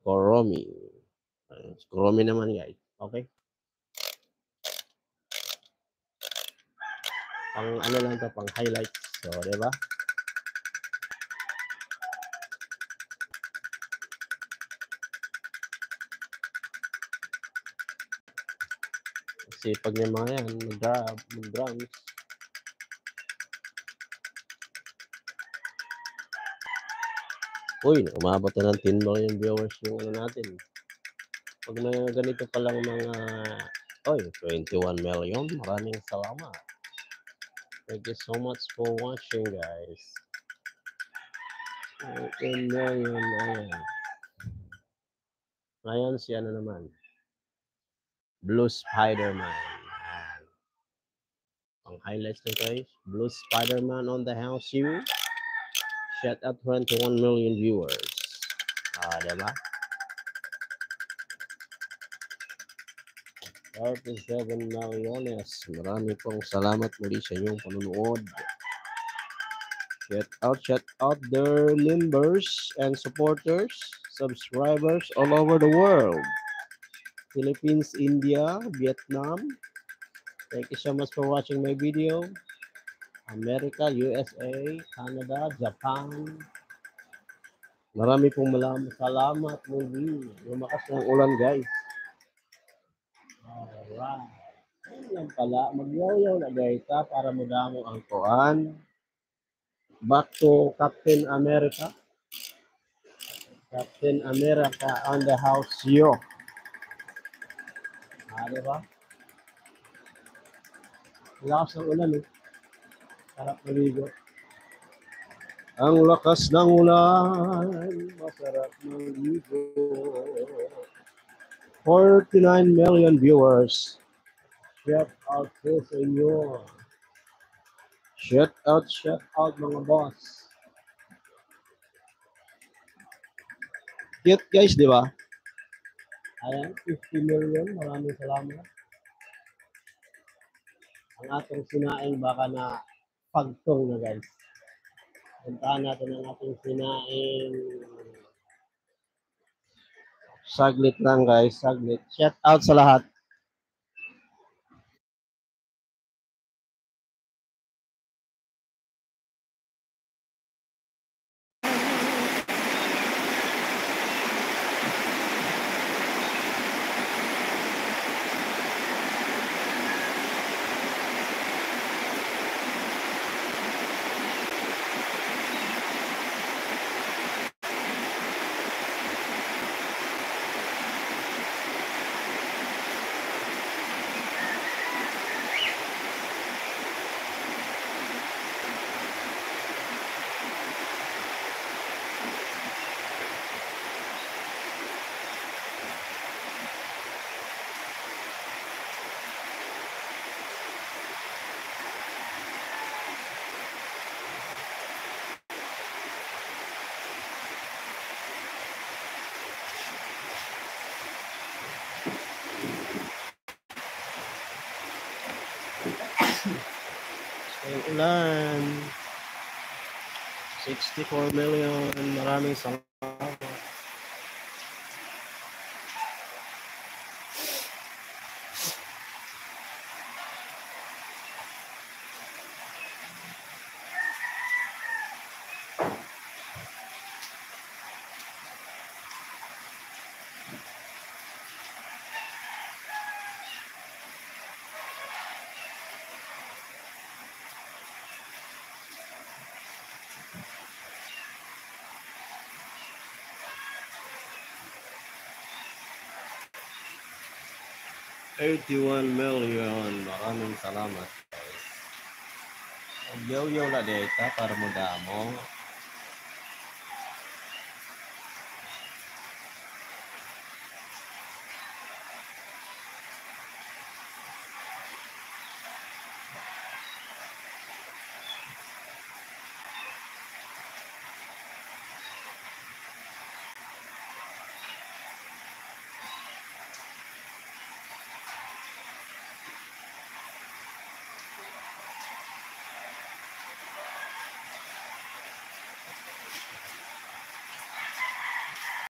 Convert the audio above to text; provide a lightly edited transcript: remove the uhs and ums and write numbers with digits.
Kuromi. Kuromi naman guys. Okay? Pang ano lang to, pang highlights. So, di ba? Sipag niya mga yan, mag-drums. Uy, umabot na ng 10 million viewers yung ano natin. Pag na ganito pa lang mga, 21 million, maraming salamat. Thank you so much for watching, guys. 10 million, ayan. Ngayon, si ano naman? Blue Spider-Man. Ang highlights nito guys, Blue Spider-Man on the house you. Shout out 21 million viewers. Diba? 37 milyones. Marami pong salamat muli sa inyong panunood. Shout out their members and supporters, subscribers all over the world. Philippines, India, Vietnam. Thank you so much for watching my video. America, USA, Canada, Japan. Marami pong salamat muli. Lumakas ng ulan guys. Alright. Yan pala, magyaw-yaw na guys para madamo ang kuan. Back to Captain America. Captain America on the house yo. Diba? Lakas ng ulan eh. Sarap maligo. Ang lakas ng ulan, masarap maligo. 49 million viewers. Shout out po sa inyo. Shout out mga boss. Cute guys, di ba? Ayan, 50 million. Maraming salamat. Ang atong sinaing baka na pagtong na guys. Puntahan natin ang ating sinaing. Saglit lang guys, saglit. Shout out sa lahat. Ang ulan. 64 million. Maraming salamat. $81 million. Maraming salamat. Yo-yo la data para mo damo.